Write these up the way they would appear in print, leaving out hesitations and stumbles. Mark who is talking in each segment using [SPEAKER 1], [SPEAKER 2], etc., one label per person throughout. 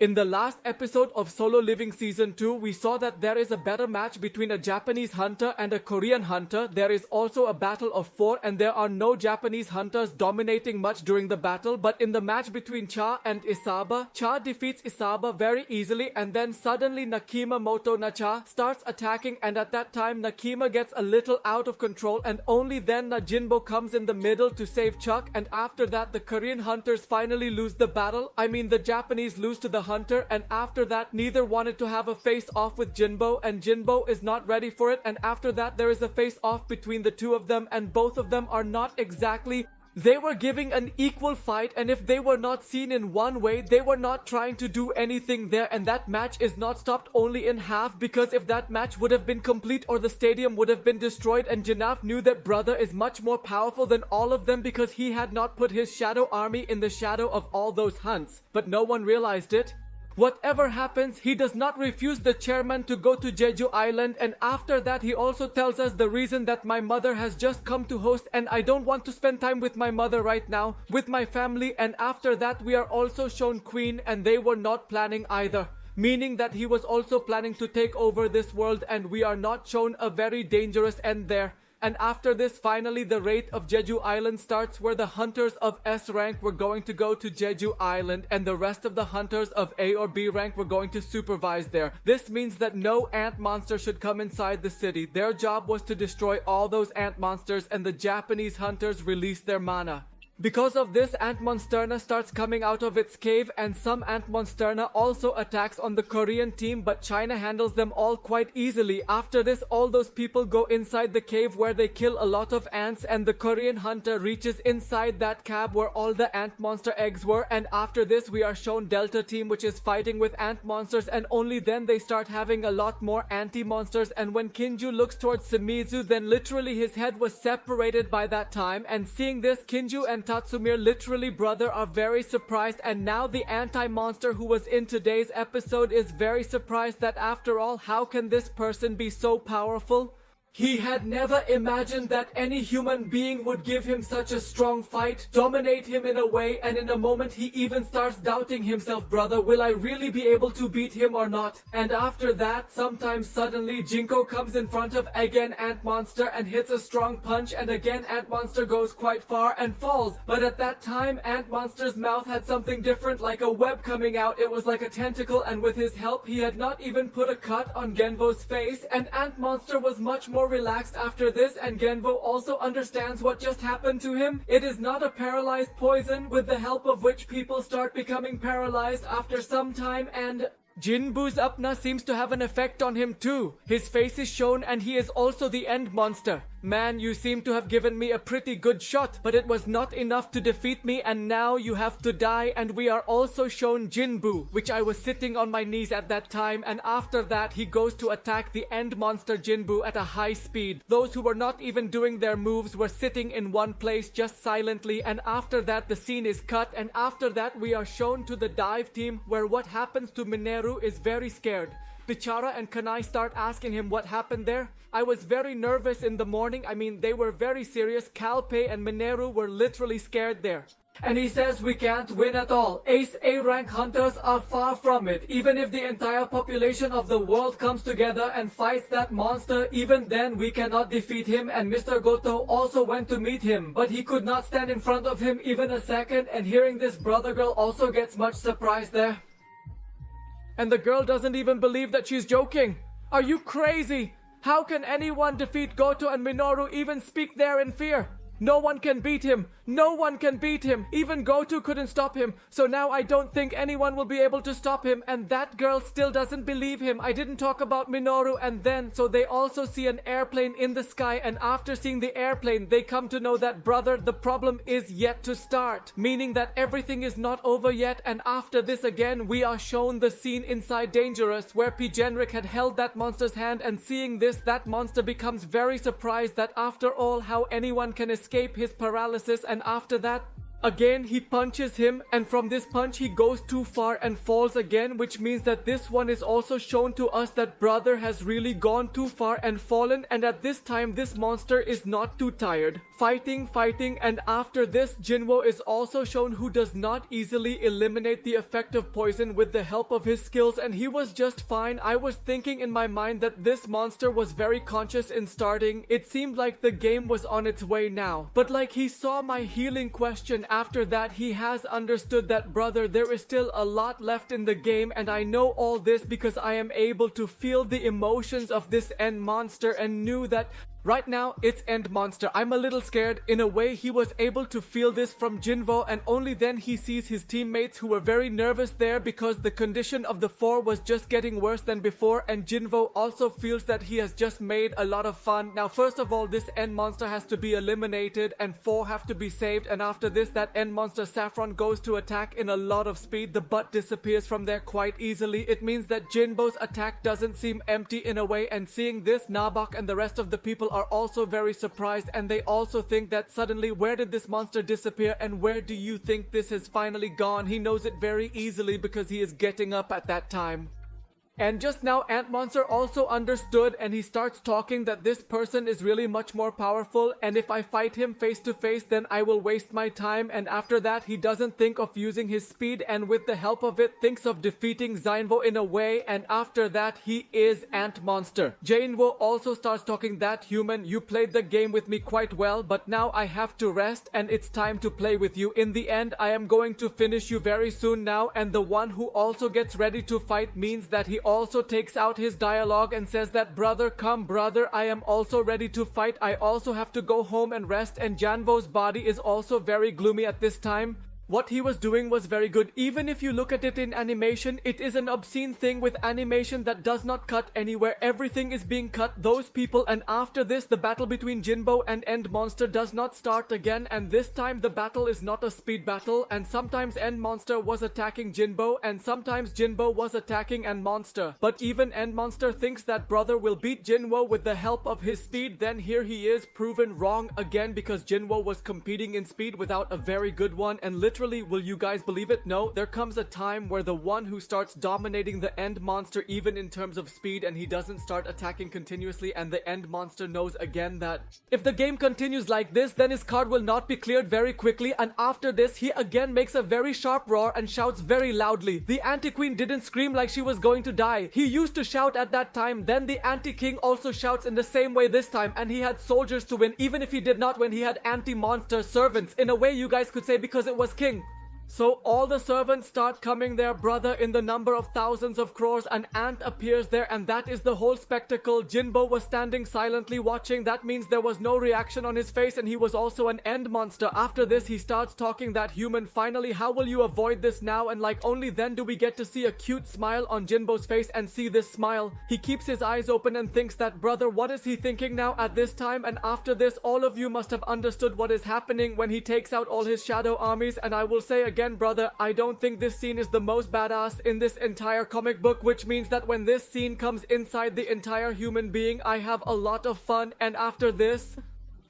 [SPEAKER 1] In the last episode of Solo Living Season 2, we saw that there is a better match between a Japanese hunter and a Korean hunter. There is also a battle of 4 and there are no Japanese hunters dominating much during the battle. But in the match between Cha and Isaba, Cha defeats Isaba very easily and then suddenly Nakima Moto Nacha starts attacking, and at that time Nakima gets a little out of control and only then Jinbo comes in the middle to save Chuck, and after that the Korean hunters finally lose the battle. The Japanese lose to the hunter, and after that neither wanted to have a face-off with Jinbo, and Jinbo is not ready for it, and after that there is a face-off between the two of them, and both of them are not exactly... They were giving an equal fight, and if they were not seen in one way, they were not trying to do anything there, and that match is not stopped only in half, because if that match would have been complete or the stadium would have been destroyed, and Janaf knew that brother is much more powerful than all of them because he had not put his shadow army in the shadow of all those hunts. But no one realized it. Whatever happens, he does not refuse the chairman to go to Jeju Island, and after that he also tells us the reason that my mother has just come to host and I don't want to spend time with my mother right now, with my family, and after that we are also shown Queen and they were not planning either. Meaning that he was also planning to take over this world, and we are not shown a very dangerous end there. And after this, finally the raid of Jeju Island starts, where the hunters of S rank were going to go to Jeju Island and the rest of the hunters of A or B rank were going to supervise there. This means that no ant monster should come inside the city. Their job was to destroy all those ant monsters, and the Japanese hunters release their mana. Because of this, Ant Monsterna starts coming out of its cave, and some Ant Monsterna also attacks on the Korean team, but China handles them all quite easily. After this, all those people go inside the cave where they kill a lot of ants, and the Korean hunter reaches inside that cab where all the ant monster eggs were, and after this we are shown Delta team, which is fighting with ant monsters, and only then they start having a lot more anti-monsters. And when Kinju looks towards Shimizu, then literally his head was separated by that time, and seeing this, Kinju and Tatsumir, literally brother, are very surprised, and now the anti-monster who was in today's episode is very surprised that after all, how can this person be so powerful? He had never imagined that any human being would give him such a strong fight, dominate him in a way, and in a moment he even starts doubting himself. Brother, will I really be able to beat him or not? And after that, sometimes suddenly Jinko comes in front of again Ant Monster and hits a strong punch, and again Ant Monster goes quite far and falls. But at that time, Ant Monster's mouth had something different, like a web coming out. It was like a tentacle, and with his help he had not even put a cut on Genvo's face, and Ant Monster was much more relaxed after this, and Genvo also understands what just happened to him. It is not a paralyzed poison, with the help of which people start becoming paralyzed after some time, and Jinbu's Apna seems to have an effect on him too. His face is shown and he is also the end monster. Man, you seem to have given me a pretty good shot, but it was not enough to defeat me, and now you have to die. And we are also shown Jin-Woo, which I was sitting on my knees at that time, and after that he goes to attack the end monster Jin-Woo at a high speed. Those who were not even doing their moves were sitting in one place just silently, and after that the scene is cut, and after that we are shown to the dive team, where what happens to Mineru is very scared. Bichara and Kanai start asking him what happened there. I was very nervous in the morning. They were very serious. Kalpei and Mineru were literally scared there. And he says we can't win at all. Ace A rank hunters are far from it. Even if the entire population of the world comes together and fights that monster, even then we cannot defeat him. And Mr. Goto also went to meet him, but he could not stand in front of him even a second. And hearing this, brother girl also gets much surprised there. And the girl doesn't even believe that she's joking. Are you crazy? How can anyone defeat Goto and Minoru, even speak there in fear? No one can beat him. No one can beat him. Even Goto couldn't stop him. So now I don't think anyone will be able to stop him. And that girl still doesn't believe him. I didn't talk about Minoru. And then, so they also see an airplane in the sky. And after seeing the airplane, they come to know that, brother, the problem is yet to start. Meaning that everything is not over yet. And after this again, we are shown the scene inside Dangerous, where P. Genric had held that monster's hand. And seeing this, that monster becomes very surprised that after all, how anyone can escape his paralysis. And after that, Again, he punches him, and from this punch he goes too far and falls again, which means that this one is also shown to us that brother has really gone too far and fallen, and at this time this monster is not too tired. Fighting, and after this Jin-Woo is also shown who does not easily eliminate the effect of poison with the help of his skills, and he was just fine. I was thinking in my mind that this monster was very conscious in starting. It seemed like the game was on its way now, but like he saw my healing question. After that, he has understood that brother, there is still a lot left in the game, and I know all this because I am able to feel the emotions of this end monster and knew that right now, it's end monster. I'm a little scared. In a way, he was able to feel this from Jin-Woo, and only then he sees his teammates who were very nervous there because the condition of the four was just getting worse than before, and Jin-Woo also feels that he has just made a lot of fun. Now, first of all, this end monster has to be eliminated and four have to be saved, and after this, that end monster Saffron goes to attack in a lot of speed. The butt disappears from there quite easily. It means that Jin-Woo's attack doesn't seem empty in a way, and seeing this, Nabok and the rest of the people are also very surprised, and they also think that suddenly where did this monster disappear and where do you think this has finally gone? He knows it very easily because he is getting up at that time. And just now Ant Monster also understood, and he starts talking that this person is really much more powerful, and if I fight him face to face then I will waste my time. And after that he doesn't think of using his speed, and with the help of it thinks of defeating Jin-Woo in a way, and after that he is Ant Monster. Jin-Woo also starts talking that human, you played the game with me quite well, but now I have to rest and it's time to play with you. In the end I am going to finish you very soon now, and the one who also gets ready to fight means that he also takes out his dialogue and says that brother, come brother, I am also ready to fight. I also have to go home and rest, and Jin-Woo's body is also very gloomy at this time. What he was doing was very good. Even if you look at it in animation, it is an obscene thing with animation that does not cut anywhere. Everything is being cut, those people, and after this the battle between Jin-Woo and End Monster does not start again, and this time the battle is not a speed battle, and sometimes End Monster was attacking Jin-Woo and sometimes Jin-Woo was attacking End Monster. But even End Monster thinks that brother will beat Jin-Woo with the help of his speed. Then here he is proven wrong again because Jin-Woo was competing in speed without a very good one, and literally, will you guys believe it? No, there comes a time where the one who starts dominating the end monster even in terms of speed, and he doesn't start attacking continuously, and the end monster knows again that if the game continues like this then his card will not be cleared very quickly, and after this he again makes a very sharp roar and shouts very loudly. The anti-queen didn't scream like she was going to die. He used to shout at that time. Then the anti-king also shouts in the same way this time, and he had soldiers to win. Even if he did not win, he had anti-monster servants in a way, you guys could say, because it was king. So all the servants start coming there, brother, in the number of thousands of crores. An ant appears there, and that is the whole spectacle. Jin-Woo was standing silently watching. That means there was no reaction on his face, and he was also an end monster. After this he starts talking that human, finally, how will you avoid this now? And like only then do we get to see a cute smile on Jin-Woo's face, and see this smile. He keeps his eyes open and thinks that brother, what is he thinking now at this time? And after this all of you must have understood what is happening when he takes out all his shadow armies. And I will say again, brother, I don't think this scene is the most badass in this entire comic book, which means that when this scene comes inside the entire human being, I have a lot of fun. And after this,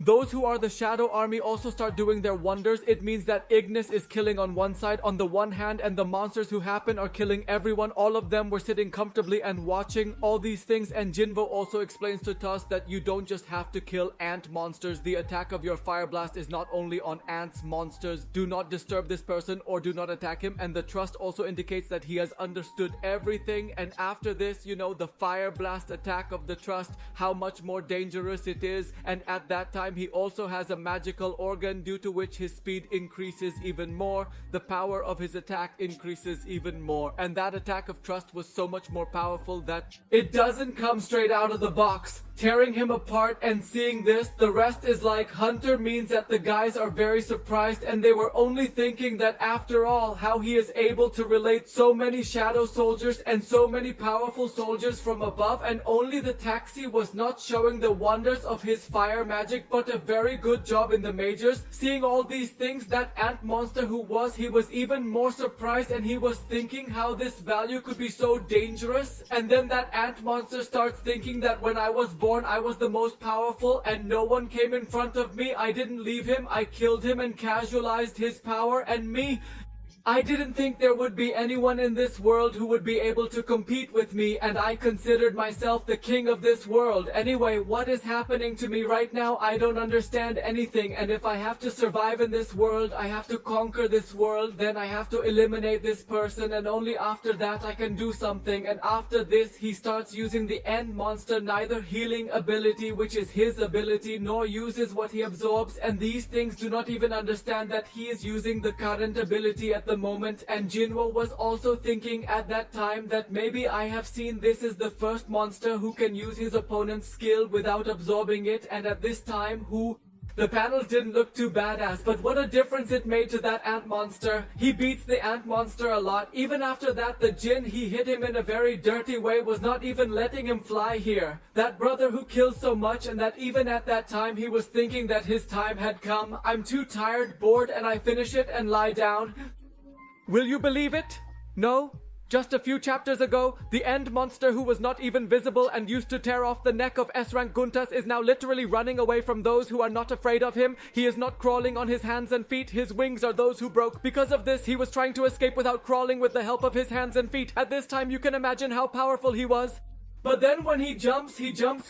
[SPEAKER 1] those who are the shadow army also start doing their wonders. It means that Ignis is killing on one side on the one hand, and the monsters who happen are killing everyone. All of them were sitting comfortably and watching all these things, and Jin-Woo also explains to Tusk that you don't just have to kill ant monsters. The attack of your fire blast is not only on ants monsters. Do not disturb this person or do not attack him. And the trust also indicates that he has understood everything. And after this, you know, the fire blast attack of the trust, how much more dangerous it is. And at that time he also has a magical organ due to which his speed increases even more. The power of his attack increases even more, and that attack of trust was so much more powerful that it doesn't come straight out of the box, tearing him apart. And seeing this, the rest is like Hunter means that the guys are very surprised, and they were only thinking that after all, how he is able to relate so many shadow soldiers and so many powerful soldiers from above, and only the taxi was not showing the wonders of his fire magic, but a very good job in the majors. Seeing all these things, that ant monster he was even more surprised, and he was thinking how this value could be so dangerous. And then that ant monster starts thinking that when I was born born I was the most powerful and no one came in front of me. I didn't leave him, I killed him and casualized his power and me. I didn't think there would be anyone in this world who would be able to compete with me, and I considered myself the king of this world. Anyway, what is happening to me right now? I don't understand anything, and if I have to survive in this world, I have to conquer this world, then I have to eliminate this person, and only after that I can do something. And after this, he starts using the end monster, neither healing ability, which is his ability, nor uses what he absorbs, and these things do not even understand that he is using the current ability at the moment. And Jin-Woo was also thinking at that time that maybe I have seen this is the first monster who can use his opponent's skill without absorbing it, and at this time the panels didn't look too badass, but what a difference it made to that ant monster. He beats the ant monster a lot. Even after that, the Jin, he hit him in a very dirty way, was not even letting him fly here. That brother who kills so much, and that even at that time he was thinking that his time had come. I'm too tired, bored, and I finish it and lie down. Will you believe it? No? Just a few chapters ago, the end monster who was not even visible and used to tear off the neck of S-rank Guntas is now literally running away from those who are not afraid of him. He is not crawling on his hands and feet. His wings are those who broke. Because of this, he was trying to escape without crawling with the help of his hands and feet. At this time, you can imagine how powerful he was. But then when he jumps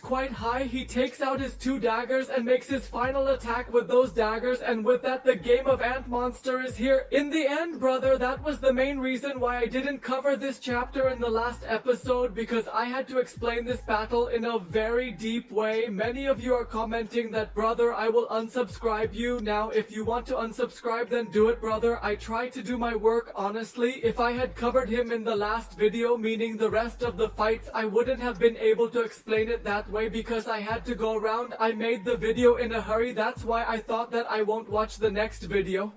[SPEAKER 1] quite high. He takes out his 2 daggers and makes his final attack with those daggers, and with that the game of Ant Monster is here. In the end, brother, that was the main reason why I didn't cover this chapter in the last episode, because I had to explain this battle in a very deep way. Many of you are commenting that, brother, I will unsubscribe you. Now, if you want to unsubscribe, then do it, brother. I try to do my work honestly. If I had covered him in the last video, meaning the rest of the fights, I wouldn't have been able to explain it that way because I had to go around. I made the video in a hurry. That's why I thought that I won't watch the next video.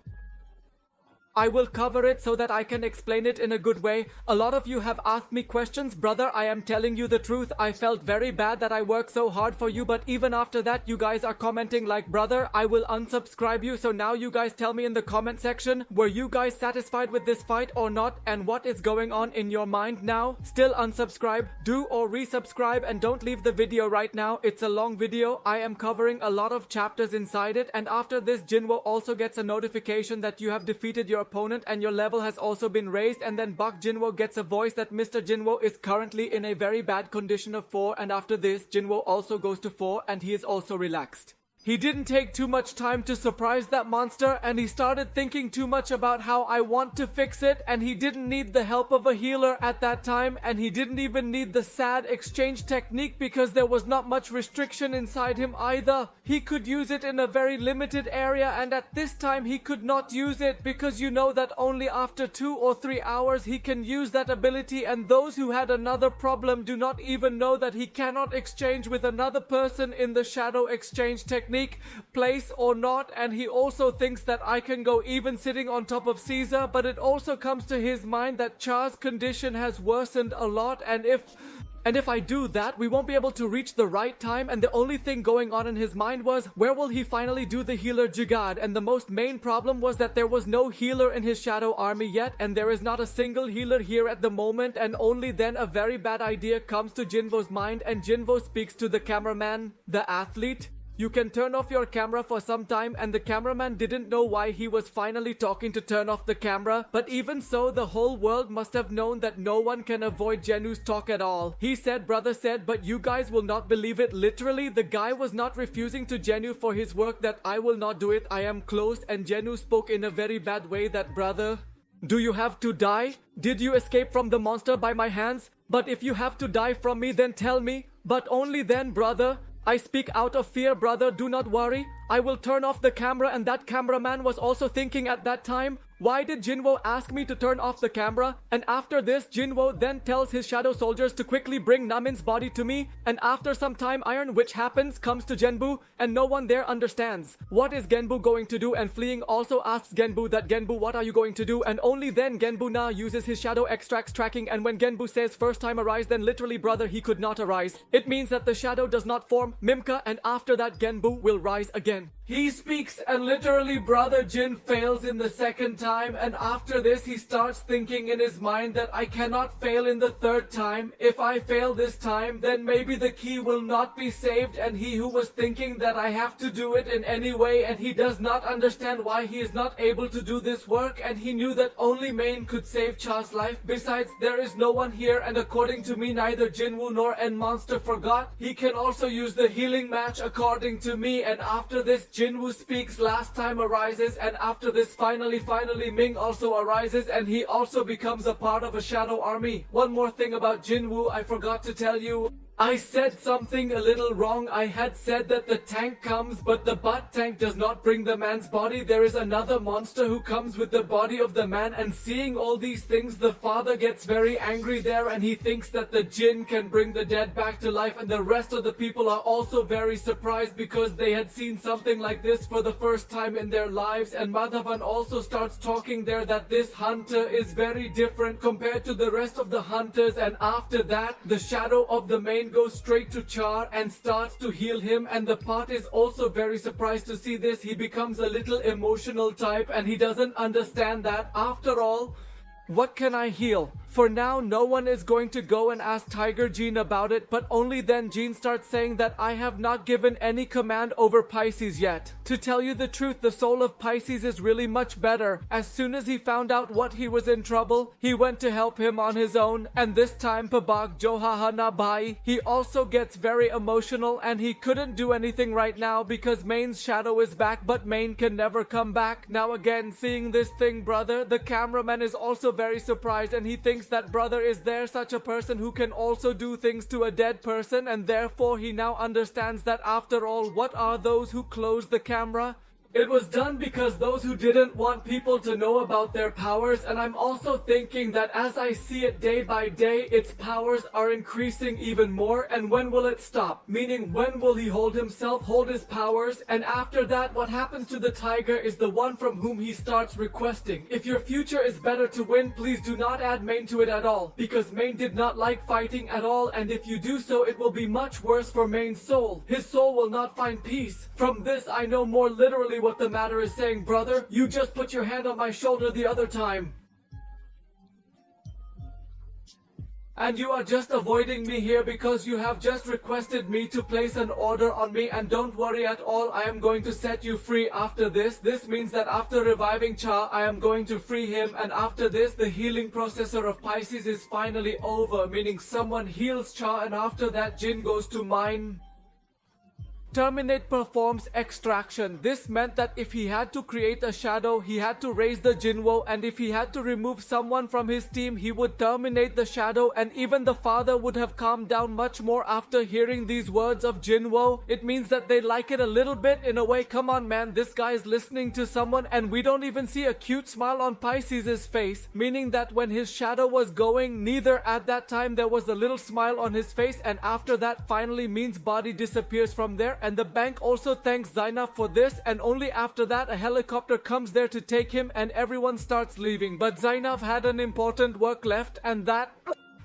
[SPEAKER 1] I will cover it so that I can explain it in a good way. A lot of you have asked me questions. Brother, I am telling you the truth. I felt very bad that I worked so hard for you, but even after that, you guys are commenting like, brother, I will unsubscribe you. So now you guys tell me in the comment section, were you guys satisfied with this fight or not? And what is going on in your mind now? Still unsubscribe? Do or resubscribe, and don't leave the video right now. It's a long video. I am covering a lot of chapters inside it, and after this, Jin-Woo also gets a notification that you have defeated your opponent and your level has also been raised, and then Buck Jin-Woo gets a voice that Mr. Jin-Woo is currently in a very bad condition of 4, and after this Jin-Woo also goes to 4 and he is also relaxed. He didn't take too much time to surprise that monster, and he started thinking too much about how I want to fix it, and he didn't need the help of a healer at that time, and he didn't even need the sad exchange technique because there was not much restriction inside him either. He could use it in a very limited area, and at this time he could not use it because you know that only after 2 or 3 hours he can use that ability, and those who had another problem do not even know that he cannot exchange with another person in the shadow exchange technique, place or not. And he also thinks that I can go even sitting on top of Caesar, but it also comes to his mind that Char's condition has worsened a lot, and if I do that, we won't be able to reach the right time, and the only thing going on in his mind was, where will he finally do the healer Jigad? And the most main problem was that there was no healer in his shadow army yet, and there is not a single healer here at the moment, and only then a very bad idea comes to Jin-Woo's mind, and Jin-Woo speaks to the cameraman, the athlete. You can turn off your camera for some time, and the cameraman didn't know why he was finally talking to turn off the camera, but even so, the whole world must have known that no one can avoid Jin-Woo's talk at all. He said, brother said, but you guys will not believe it. Literally, the guy was not refusing to Jin-Woo for his work, that I will not do it, I am closed, and Jin-Woo spoke in a very bad way that, brother, do you have to die? Did you escape from the monster by my hands? But if you have to die from me, then tell me. But only then, brother. I speak out of fear, brother, do not worry. I will turn off the camera, and that cameraman was also thinking at that time, why did Jin-Woo ask me to turn off the camera? And after this, Jin-Woo then tells his shadow soldiers to quickly bring Namin's body to me, and after some time Iron Witch happens, comes to Genbu, and no one there understands. What is Genbu going to do? And Fleeing also asks Genbu that, Genbu, what are you going to do? And only then Genbu now uses his shadow extracts tracking, and when Genbu says first time arise, then literally, brother, he could not arise. It means that the shadow does not form Mimka, and after that Genbu will rise again. time. He speaks and literally brother Jin fails in the second time, and after this he starts thinking in his mind that I cannot fail in the third time. If I fail this time, then maybe the key will not be saved, and he who was thinking that I have to do it in any way, and he does not understand why he is not able to do this work, and he knew that only Main could save Cha's life. Besides, there is no one here, and according to me, neither Jin-Woo nor N-Monster forgot. He can also use the healing match according to me, and after this Jin-Woo speaks last time arises, and after this finally Ming also arises, and he also becomes a part of a shadow army. One more thing about Jin-Woo I forgot to tell you. I said something a little wrong. I had said that the tank comes, but the butt tank does not bring the man's body. There is another monster who comes with the body of the man, and seeing all these things, the father gets very angry there, and he thinks that the Jin can bring the dead back to life, and the rest of the people are also very surprised because they had seen something like this for the first time in their lives. And Madhavan also starts talking there that this hunter is very different compared to the rest of the hunters, and after that, the shadow of the main goes straight to Char and starts to heal him, and the pot is also very surprised to see this. He becomes a little emotional type, and he doesn't understand that. After all, what can I heal? For now, no one is going to go and ask Tiger Jean about it, but only then Jean starts saying that I have not given any command over Pisces yet. To tell you the truth, the soul of Pisces is really much better. As soon as he found out what he was in trouble, he went to help him on his own, and this time Pabag Johahana Bai, he also gets very emotional, and he couldn't do anything right now because Main's shadow is back, but Main can never come back. Now again, seeing this thing, brother, the cameraman is also very surprised, and he thinks that brother, is there such a person who can also do things to a dead person, and therefore he now understands that after all, what are those who close the camera? It was done because those who didn't want people to know about their powers, and I'm also thinking that as I see it day by day, its powers are increasing even more, and when will it stop? Meaning, when will he hold himself, hold his powers, and after that, what happens to the tiger is the one from whom he starts requesting. If your future is better to win, please do not add Main to it at all, because Main did not like fighting at all, and if you do so, it will be much worse for Main's soul. His soul will not find peace. From this, I know more literally what the matter is saying, brother. You just put your hand on my shoulder the other time, and you are just avoiding me here because you have just requested me to place an order on me, and don't worry at all, I am going to set you free after this. This means that after reviving Cha, I am going to free him, and after this, the healing processor of Pisces is finally over, meaning someone heals Cha, and after that, Jin goes to mine. Terminate performs extraction. This meant that if he had to create a shadow, he had to raise the Jin-Woo, and if he had to remove someone from his team, he would terminate the shadow, and even the father would have calmed down much more after hearing these words of Jin-Woo. It means that they like it a little bit in a way. Come on, man, this guy is listening to someone, and we don't even see a cute smile on Pisces' face, meaning that when his shadow was going, neither at that time there was a little smile on his face, and after that finally means body disappears from there. And the bank also thanks Zainab for this, and only after that a helicopter comes there to take him, and everyone starts leaving. But Zainab had an important work left, and that,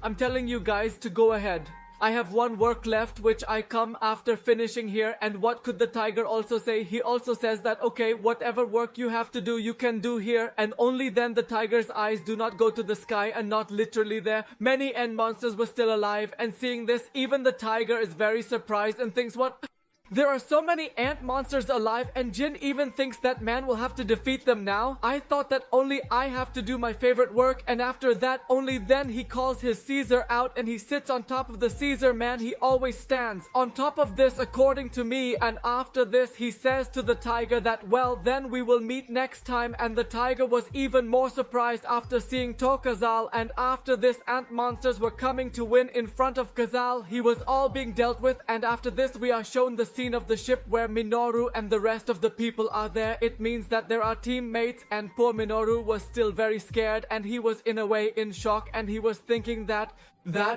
[SPEAKER 1] I'm telling you guys to go ahead. I have one work left which I come after finishing here, and what could the tiger also say? He also says that okay, whatever work you have to do, you can do here, and only then the tiger's eyes do not go to the sky and not literally there. Many end monsters were still alive, and seeing this, even the tiger is very surprised and thinks, what? There are so many ant monsters alive, and Jin even thinks that man will have to defeat them now. I thought that only I have to do my favorite work, and after that, only then he calls his Caesar out, and he sits on top of the Caesar man. He always stands on top of this according to me, and after this he says to the tiger that, well, then we will meet next time. And the tiger was even more surprised after seeing Tokazal, and after this ant monsters were coming to win in front of Kazal. He was all being dealt with, and after this we are shown the scene of the ship where Minoru and the rest of the people are there. It means that there are teammates, and poor Minoru was still very scared, and he was in a way in shock, and he was thinking that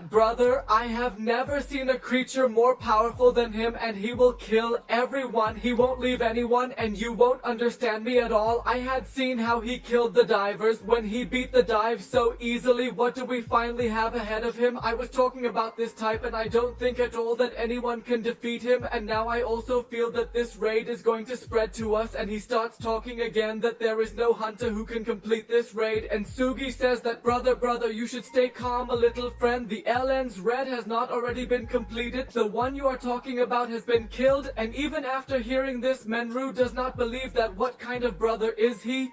[SPEAKER 1] brother, I have never seen a creature more powerful than him, and he will kill everyone. He won't leave anyone, and you won't understand me at all. I had seen how he killed the divers when he beat the dive so easily. What do we finally have ahead of him? I was talking about this type, and I don't think at all that anyone can defeat him, and now I also feel that this raid is going to spread to us, and he starts talking again that there is no hunter who can complete this raid, and Sugi says that brother, you should stay calm a little friend. The LN's raid has not already been completed. The one you are talking about has been killed, and even after hearing this, Menru does not believe that. What kind of brother is he?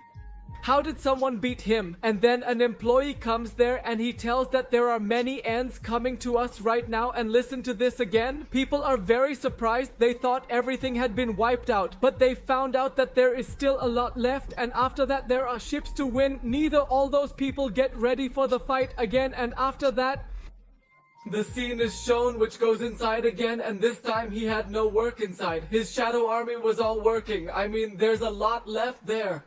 [SPEAKER 1] How did someone beat him? And then an employee comes there and he tells that there are many ends coming to us right now, and listen to this again. People are very surprised. They thought everything had been wiped out, but they found out that there is still a lot left, and after that there are ships to win. Neither all those people get ready for the fight again, and after that the scene is shown, which goes inside again, and this time he had no work inside. His shadow army was all working. I mean, there's a lot left there.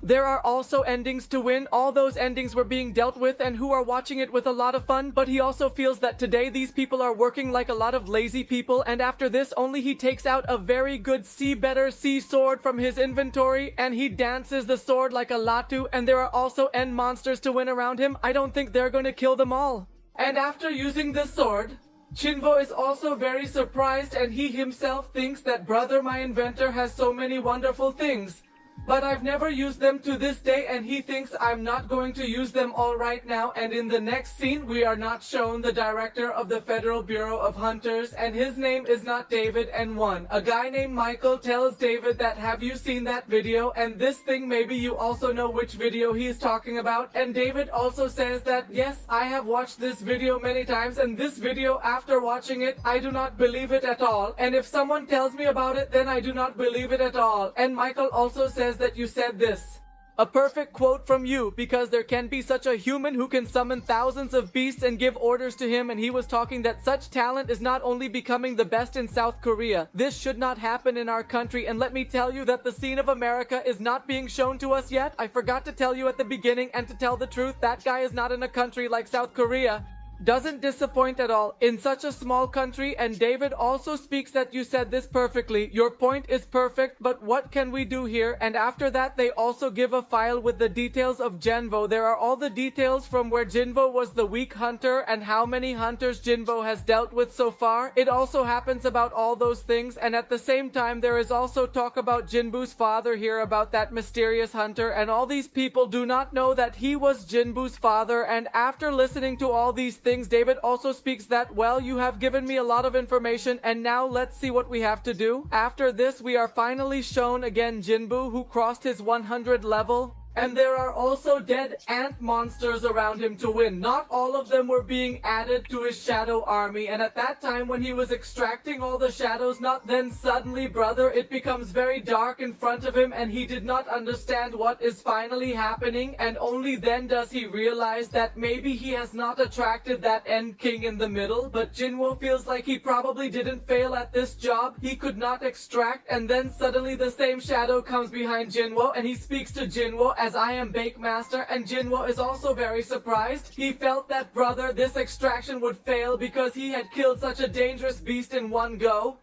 [SPEAKER 1] There are also endings to win. All those endings were being dealt with and who are watching it with a lot of fun, but he also feels that today these people are working like a lot of lazy people, and after this only he takes out a very good better sea sword from his inventory and he dances the sword like a Latu, and there are also end monsters to win around him. I don't think they're going to kill them all. And after using the sword, Jin-Woo is also very surprised, and he himself thinks that brother my inventor has so many wonderful things, but I've never used them to this day, and he thinks I'm not going to use them all right now. And in the next scene we are not shown the director of the Federal Bureau of Hunters, and his name is not David N1. A guy named Michael tells David that, have you seen that video? And this thing, maybe you also know which video he is talking about. And David also says that, yes, I have watched this video many times, and this video, after watching it, I do not believe it at all. And if someone tells me about it, then I do not believe it at all. And Michael also says that you said this. A perfect quote from you, because there can be such a human who can summon thousands of beasts and give orders to him, and he was talking that such talent is not only becoming the best in South Korea. This should not happen in our country, and let me tell you that the scene of America is not being shown to us yet. I forgot to tell you at the beginning, and to tell the truth, that guy is not in a country like South Korea. Doesn't disappoint at all in such a small country. And David also speaks that you said this perfectly. Your point is perfect, but what can we do here? And after that they also give a file with the details of Jin-Woo. There are all the details from where Jin-Woo was the weak hunter and how many hunters Jin-Woo has dealt with so far. It also happens about all those things, and at the same time there is also talk about Jin-Woo's father here, about that mysterious hunter, and all these people do not know that he was Jin-Woo's father. And after listening to all these things, David also speaks that, well, you have given me a lot of information, and now let's see what we have to do. After this we are finally shown again Jin-Woo, who crossed his 100 level. And there are also dead ant monsters around him to win. Not all of them were being added to his shadow army. And at that time when he was extracting all the shadows, not then suddenly, brother, it becomes very dark in front of him, and he did not understand what is finally happening. And only then does he realize that maybe he has not attracted that end king in the middle. But Jin-Woo feels like he probably didn't fail at this job. He could not extract, and then suddenly the same shadow comes behind Jin-Woo, and he speaks to Jin-Woo as, I am Bake Master. And Jin-Woo is also very surprised. He felt that, brother, this extraction would fail because he had killed such a dangerous beast in one go.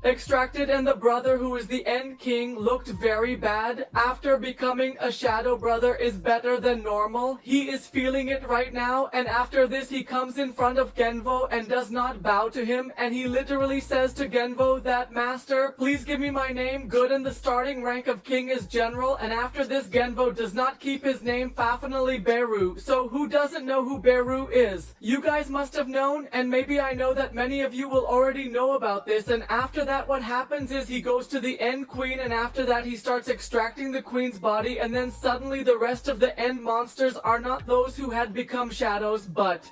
[SPEAKER 1] Extracted, and the brother who is the end king looked very bad. After becoming a shadow, brother is better than normal. He is feeling it right now, and after this he comes in front of Genvo and does not bow to him, and he literally says to Genvo that, Master, please give me my name. Good, and the starting rank of king is general. And after this Genvo does not keep his name, Fafinally Beru. So who doesn't know who Beru is? You guys must have known, and maybe I know that many of you will already know about this. And after that, what happens is he goes to the end queen, and after that he starts extracting the queen's body, and then suddenly the rest of the end monsters are not those who had become shadows, but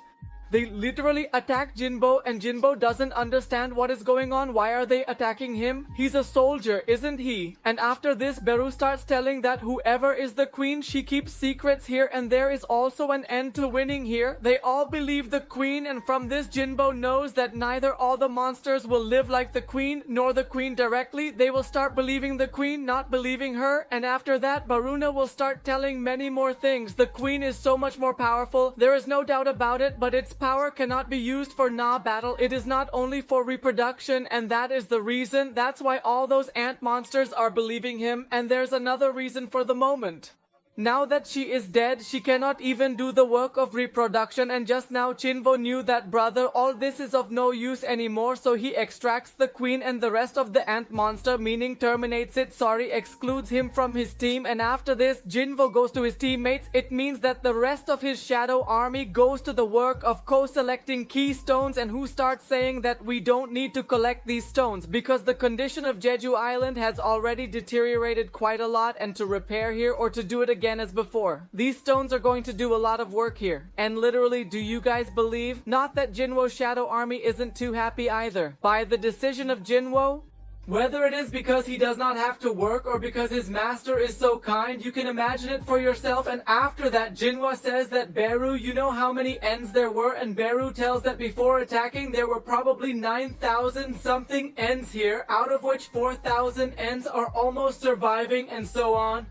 [SPEAKER 1] they literally attack Jin-Woo, and Jin-Woo doesn't understand what is going on. Why are they attacking him? He's a soldier, isn't he? And after this, Beru starts telling that whoever is the queen, she keeps secrets here, and there is also an end to winning here. They all believe the queen, and from this Jin-Woo knows that neither all the monsters will live like the queen, nor the queen directly. They will start believing the queen, not believing her. And after that, Baruna will start telling many more things. The queen is so much more powerful. There is no doubt about it, but its power cannot be used for battle. It is not only for reproduction, and that is the reason. That's why all those ant monsters are believing him. And there's another reason for the moment. Now that she is dead, she cannot even do the work of reproduction, and just now Jin-Woo knew that brother, all this is of no use anymore, so he extracts the queen and the rest of the ant monster, meaning terminates it, excludes him from his team, and after this Jin-Woo goes to his teammates. It means that the rest of his shadow army goes to the work of co-selecting key stones, and who starts saying that we don't need to collect these stones because the condition of Jeju Island has already deteriorated quite a lot, and to repair here or to do it again as before, these stones are going to do a lot of work here. And literally, do you guys believe? Not that Jin-Woo's shadow army isn't too happy either by the decision of Jin-Woo. Whether it is because he does not have to work or because his master is so kind, you can imagine it for yourself. And after that, Jin-Woo says that Beru, you know how many ends there were? And Beru tells that before attacking there were probably 9,000 something ends here, out of which 4,000 ends are almost surviving, and so on.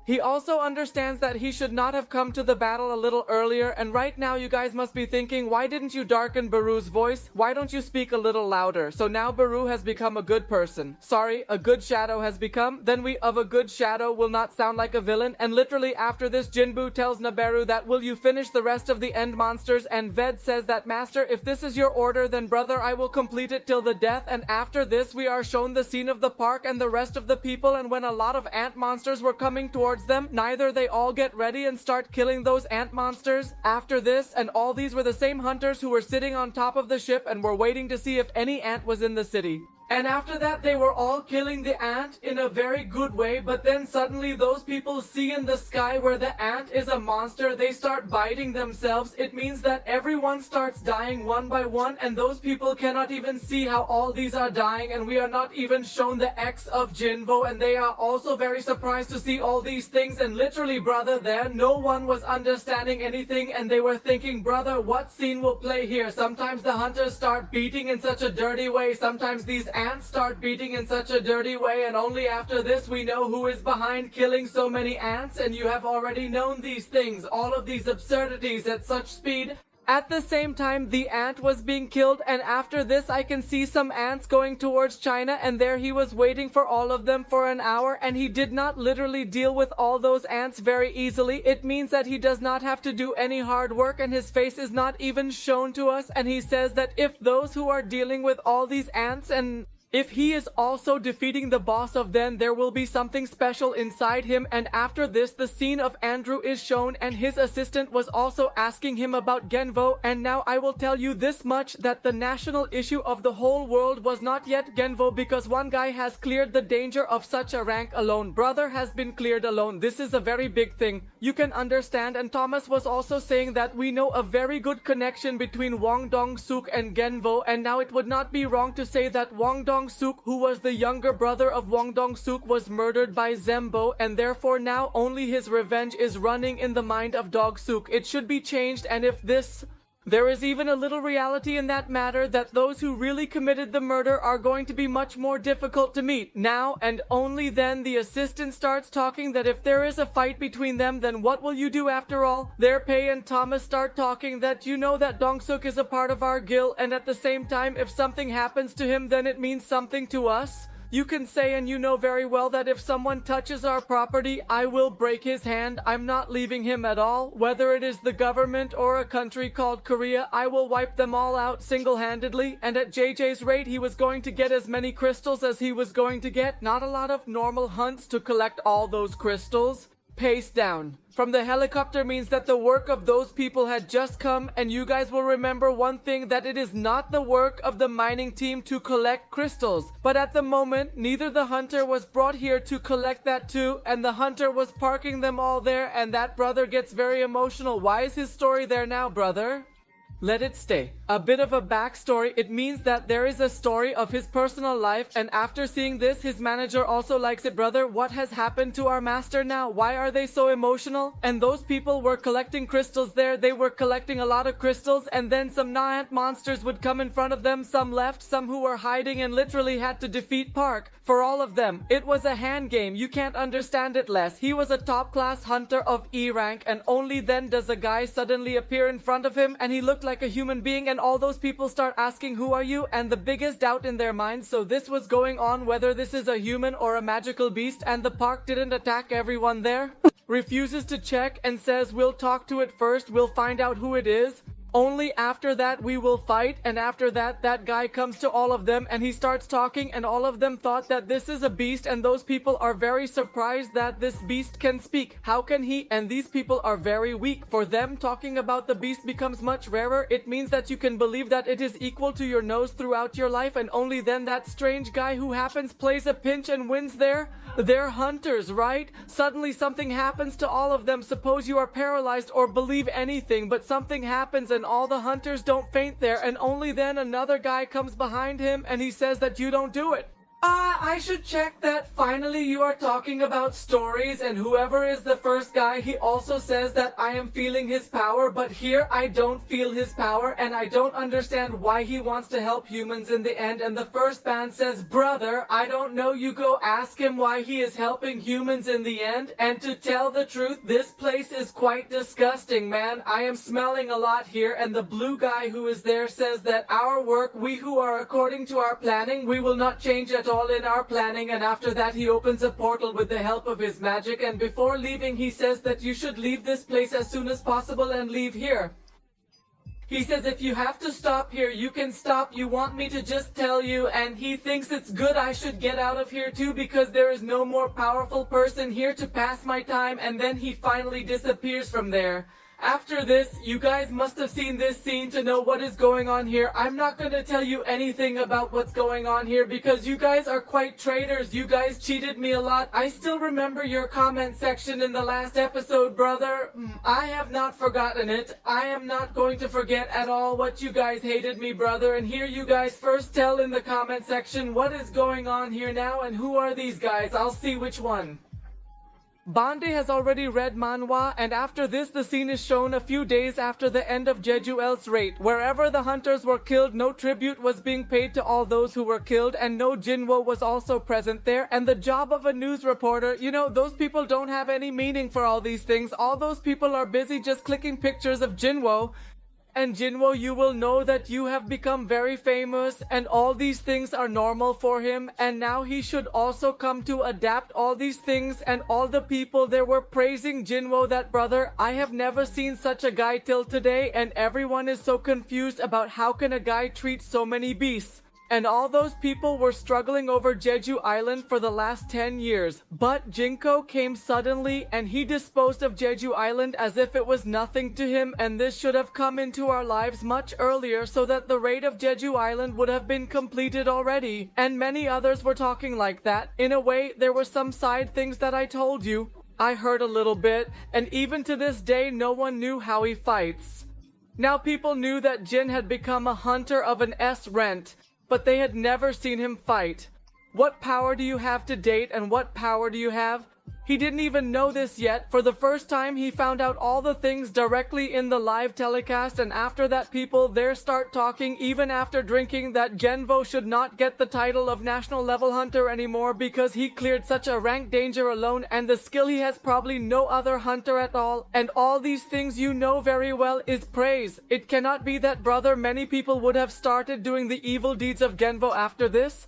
[SPEAKER 1] He also understands that he should not have come to the battle a little earlier, and right now you guys must be thinking, why didn't you darken Beru's voice? Why don't you speak a little louder? So now Beru has become a good person. Sorry, a good shadow has become. Then we of a good shadow will not sound like a villain. And literally after this, Jin-Woo tells Naberu that will you finish the rest of the end monsters, and Ved says that master, if this is your order, then brother, I will complete it till the death. And after this we are shown the scene of the park and the rest of the people, and when a lot of ant monsters were coming towards them, neither they all get ready and start killing those ant monsters. After this, and all these were the same hunters who were sitting on top of the ship and were waiting to see if any ant was in the city. And after that, they were all killing the ant in a very good way, but then suddenly those people see in the sky where the ant is a monster, they start biting themselves. It means that everyone starts dying one by one, and those people cannot even see how all these are dying, and we are not even shown the X of Jin-Woo, and they are also very surprised to see all these things. And literally, brother, there no one was understanding anything, and they were thinking, brother, what scene will play here? Sometimes the hunters start beating in such a dirty way, sometimes these ants start beating in such a dirty way, and only after this we know who is behind killing so many ants. And you have already known these things, all of these absurdities at such speed. At the same time, the ant was being killed, and after this I can see some ants going towards China, and there he was waiting for all of them for an hour, and he did not literally deal with all those ants very easily. It means that he does not have to do any hard work, and his face is not even shown to us, and he says that if those who are dealing with all these ants, and if he is also defeating the boss of them, there will be something special inside him. And after this, the scene of Andrew is shown, and his assistant was also asking him about Genvo. And now I will tell you this much, that the national issue of the whole world was not yet Genvo, because one guy has cleared the danger of such a rank alone. Brother has been cleared alone. This is a very big thing. You can understand. And Thomas was also saying that we know a very good connection between Wang Dong-suk and Genvo, and now it would not be wrong to say that Wang Dong-suk, who was the younger brother of Wang Dong-suk, was murdered by Zembo, and therefore now only his revenge is running in the mind of Dog-suk. It should be changed, and if this... There is even a little reality in that matter, that those who really committed the murder are going to be much more difficult to meet. Now and only then the assistant starts talking that if there is a fight between them, then what will you do after all? There Pei and Thomas start talking that you know that Dong-suk is a part of our guild, and at the same time if something happens to him then it means something to us. You can say, and you know very well, that if someone touches our property, I will break his hand. I'm not leaving him at all. Whether it is the government or a country called Korea, I will wipe them all out single-handedly. And at JJ's rate, he was going to get as many crystals as he was going to get. Not a lot of normal hunts to collect all those crystals. Pace down. From the helicopter means that the work of those people had just come, and you guys will remember one thing, that it is not the work of the mining team to collect crystals. But at the moment, neither the hunter was brought here to collect that too, and the hunter was parking them all there, and that brother gets very emotional. Why is his story there now, brother? Let it stay. A bit of a backstory. It means that there is a story of his personal life, and after seeing this, his manager also likes it. Brother, what has happened to our master now? Why are they so emotional? And those people were collecting crystals there. They were collecting a lot of crystals, and then some Nahant monsters would come in front of them. Some left, some who were hiding, and literally had to defeat Park. For all of them, it was a hand game. You can't understand it less. He was a top class hunter of E rank, and only then does a guy suddenly appear in front of him, and he looked like a human being, and all those people start asking, who are you? And the biggest doubt in their minds, so this was going on whether this is a human or a magical beast, and the park didn't attack everyone there. Refuses to check and says, we'll talk to it first, we'll find out who it is. Only after that we will fight, and after that, that guy comes to all of them and he starts talking, and all of them thought that this is a beast, and those people are very surprised that this beast can speak. How can he? And these people are very weak. For them, talking about the beast becomes much rarer. It means that you can believe that it is equal to your nose throughout your life, and only then that strange guy who happens plays a pinch and wins there. They're hunters, right? Suddenly something happens to all of them. Suppose you are paralyzed or believe anything, but something happens and all the hunters don't faint there, and only then another guy comes behind him and he says that you don't do it. I should check that. Finally, you are talking about stories, and whoever is the first guy, he also says that I am feeling his power, but here I don't feel his power, and I don't understand why he wants to help humans in the end. And the first band says, brother, I don't know, you go ask him why he is helping humans in the end. And to tell the truth, this place is quite disgusting, man. I am smelling a lot here. And the blue guy who is there says that our work, we who are according to our planning, we will not change at all in our planning. And after that he opens a portal with the help of his magic, and before leaving he says that you should leave this place as soon as possible and leave here. He says if you have to stop here, you can stop. You want me to just tell you? And he thinks it's good I should get out of here too, because there is no more powerful person here to pass my time. And then he finally disappears from there. After this, you guys must have seen this scene to know what is going on here. I'm not going to tell you anything about what's going on here because you guys are quite traitors. You guys cheated me a lot. I still remember your comment section in the last episode, brother. I have not forgotten it. I am not going to forget at all what you guys hated me, brother. And here you guys first tell in the comment section what is going on here now and who are these guys. I'll see which one. Bande has already read manhwa, and after this the scene is shown a few days after the end of Jeju-L's raid. Wherever the hunters were killed, no tribute was being paid to all those who were killed, and no Jin-Woo was also present there. And the job of a news reporter, you know, those people don't have any meaning for all these things. All those people are busy just clicking pictures of Jin-Woo. And Jin-Woo, you will know that you have become very famous and all these things are normal for him, and now he should also come to adapt all these things. And all the people there were praising Jin-Woo, that brother, I have never seen such a guy till today, and everyone is so confused about how can a guy treat so many beasts. And all those people were struggling over Jeju Island for the last 10 years. But Jinko came suddenly and he disposed of Jeju Island as if it was nothing to him, and this should have come into our lives much earlier so that the raid of Jeju Island would have been completed already. And many others were talking like that. In a way, there were some side things that I told you. I heard a little bit, and even to this day no one knew how he fights. Now people knew that Jin had become a hunter of an S-rent, but they had never seen him fight. What power do you have to date, and what power do you have? He didn't even know this yet. For the first time, he found out all the things directly in the live telecast, and after that people there start talking, even after drinking, that Jin-Woo should not get the title of national level hunter anymore because he cleared such a rank danger alone, and the skill he has probably no other hunter at all. And all these things you know very well is praise. It cannot be that, brother, many people would have started doing the evil deeds of Jin-Woo after this.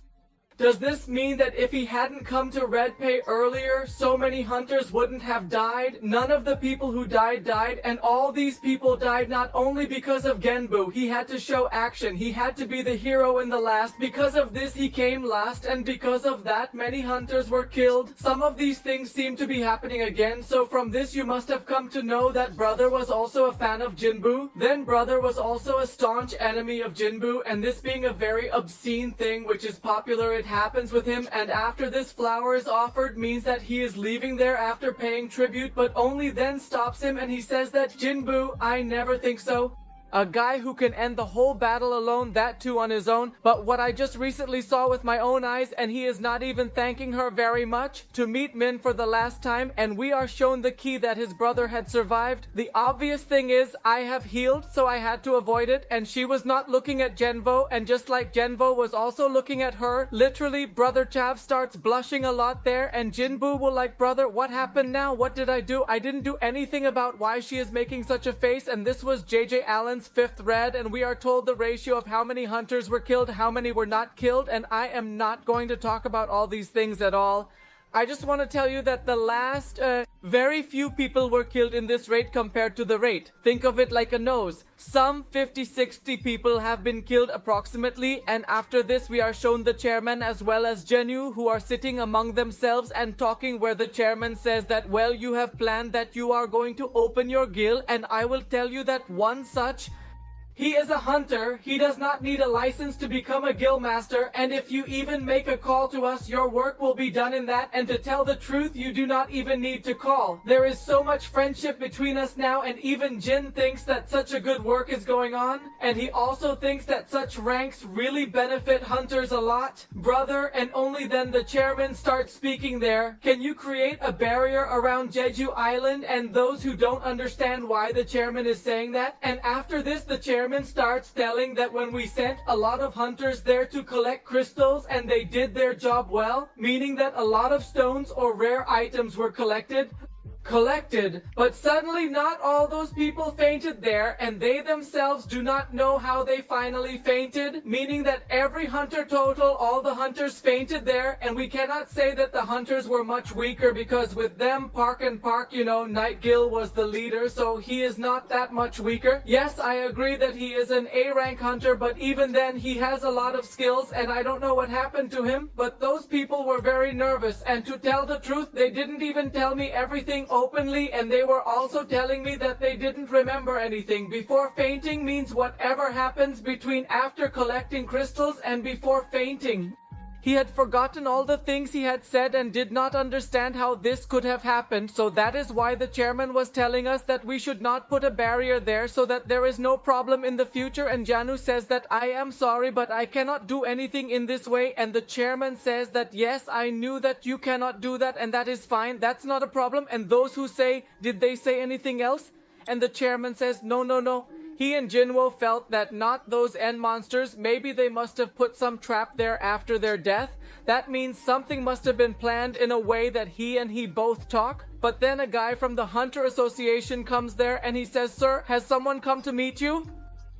[SPEAKER 1] Does this mean that if he hadn't come to Red Pay earlier, so many hunters wouldn't have died? None of the people who died, and all these people died not only because of Genbu. He had to show action. He had to be the hero in the last. Because of this, he came last, and because of that, many hunters were killed. Some of these things seem to be happening again, so from this you must have come to know that brother was also a fan of Jinbu. Then brother was also a staunch enemy of Jinbu, and this being a very obscene thing which is popular, it happens with him. And after this flower is offered means that he is leaving there after paying tribute, but only then stops him and he says that Jinbu, I never think so. A guy who can end the whole battle alone, that too on his own. But what I just recently saw with my own eyes, and he is not even thanking her very much, to meet Min for the last time, and we are shown the key that his brother had survived. The obvious thing is, I have healed, so I had to avoid it, and she was not looking at Jin-Woo, and just like Jin-Woo was also looking at her, literally brother Chav starts blushing a lot there, and Jinbu will like, brother, what happened now? What did I do? I didn't do anything about why she is making such a face, and this was JJ Allen's chairman's fifth red, and we are told the ratio of how many hunters were killed, how many were not killed, and I am not going to talk about all these things at all. I just want to tell you that the last, very few people were killed in this raid compared to the rate. Think of it like a nose. Some 50-60 people have been killed approximately, and after this we are shown the chairman as well as Jin-Woo, who are sitting among themselves and talking, where the chairman says that, well, you have planned that you are going to open your guild, and I will tell you that one such... He is a hunter, he does not need a license to become a guild master, and if you even make a call to us, your work will be done in that, and to tell the truth, you do not even need to call. There is so much friendship between us now, and even Jin thinks that such a good work is going on, and he also thinks that such ranks really benefit hunters a lot. Brother, and only then the chairman starts speaking there. Can you create a barrier around Jeju Island and those who don't understand why the chairman is saying that? And after this, the chairman starts telling that when we sent a lot of hunters there to collect crystals and they did their job well, meaning that a lot of stones or rare items were collected, but suddenly not all those people fainted there, and they themselves do not know how they finally fainted, meaning that every hunter total, all the hunters fainted there, and we cannot say that the hunters were much weaker, because with them, Park, you know, Nightgill was the leader, so he is not that much weaker. Yes, I agree that he is an A rank hunter, but even then he has a lot of skills, and I don't know what happened to him, but those people were very nervous, and to tell the truth, they didn't even tell me everything openly, and they were also telling me that they didn't remember anything. Before fainting means whatever happens between after collecting crystals and before fainting. He had forgotten all the things he had said and did not understand how this could have happened, so that is why the chairman was telling us that we should not put a barrier there so that there is no problem in the future. And Janu says that I am sorry, but I cannot do anything in this way, and the chairman says that yes, I knew that you cannot do that, and that is fine, that's not a problem. And those who say, did they say anything else? And the chairman says, no. He and Jin-Woo felt that not those end monsters, maybe they must have put some trap there after their death. That means something must have been planned in a way that he both talk. But then a guy from the Hunter Association comes there and he says, sir, has someone come to meet you?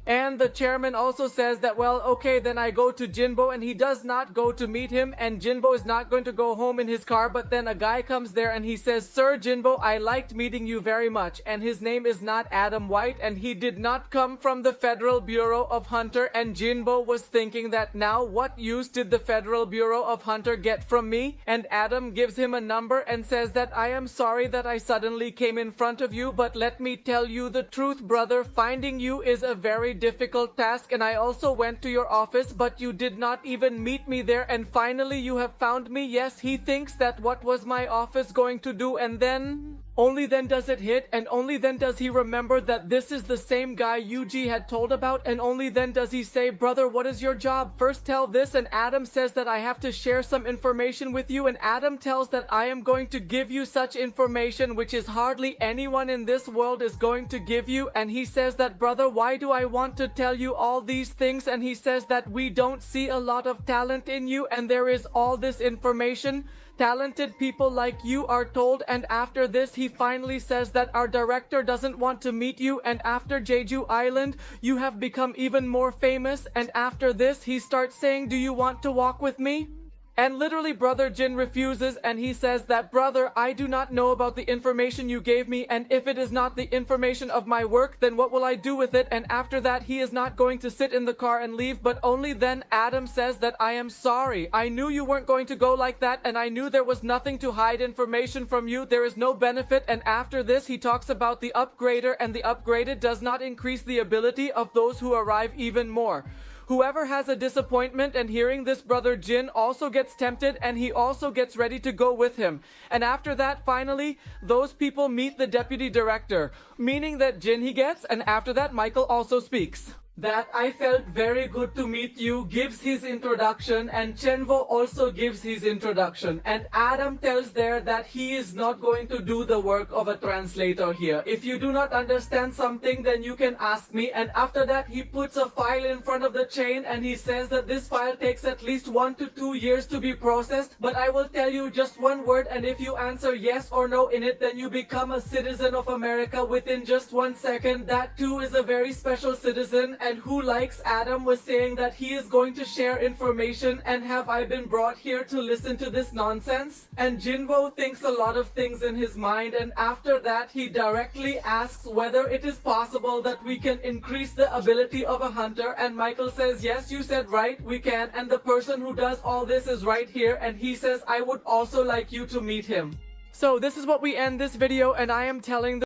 [SPEAKER 1] And the chairman also says that, well, okay, then I go to Jinbo, and he does not go to meet him, and Jinbo is not going to go home in his car. But then a guy comes there and he says, sir Jinbo, I liked meeting you very much. And his name is not Adam White, and he did not come from the Federal Bureau of Hunter. And Jinbo was thinking that now what use did the Federal Bureau of Hunter get from me? And Adam gives him a number and says that I am sorry that I suddenly came in front of you, but let me tell you the truth, brother, finding you is a very difficult task, and I also went to your office, but you did not even meet me there, and finally you have found me. Yes, he thinks that what was my office going to do, and then... only then does it hit, and only then does he remember that this is the same guy Yuji had told about, and only then does he say, brother, what is your job? First tell this. And Adam says that I have to share some information with you, and Adam tells that I am going to give you such information which is hardly anyone in this world is going to give you. And he says that, brother, why do I want to tell you all these things? And he says that we don't see a lot of talent in you, and there is all this information. Talented people like you are told. And after this he finally says that our director doesn't want to meet you, and after Jeju Island you have become even more famous. And after this he starts saying, do you want to walk with me? And literally brother Jin refuses, and he says that, brother, I do not know about the information you gave me, and if it is not the information of my work, then what will I do with it? And after that he is not going to sit in the car and leave, but only then Adam says that I am sorry. I knew you weren't going to go like that, and I knew there was nothing to hide information from you. There is no benefit. And after this he talks about the upgrader, and the upgraded does not increase the ability of those who arrive even more. Whoever has a disappointment, and hearing this, brother Jin also gets tempted, and he also gets ready to go with him. And after that, finally, those people meet the deputy director, meaning that Jin he gets, and after that Michael also speaks. that I felt very good to meet you gives his introduction, and Jin-Woo also gives his introduction, and Adam tells there that he is not going to do the work of a translator here. If you do not understand something, then you can ask me. And after that he puts a file in front of the chain and he says that this file takes at least 1 to 2 years to be processed, but I will tell you just one word, and if you answer yes or no in it, then you become a citizen of America within just 1 second. That too is a very special citizen. And who likes Adam was saying that he is going to share information, and have I been brought here to listen to this nonsense? And Jin-Woo thinks a lot of things in his mind, and after that he directly asks whether it is possible that we can increase the ability of a hunter, and Michael says, yes, you said right, we can, and the person who does all this is right here, and he says, I would also like you to meet him. So this is what we end this video, and I am telling the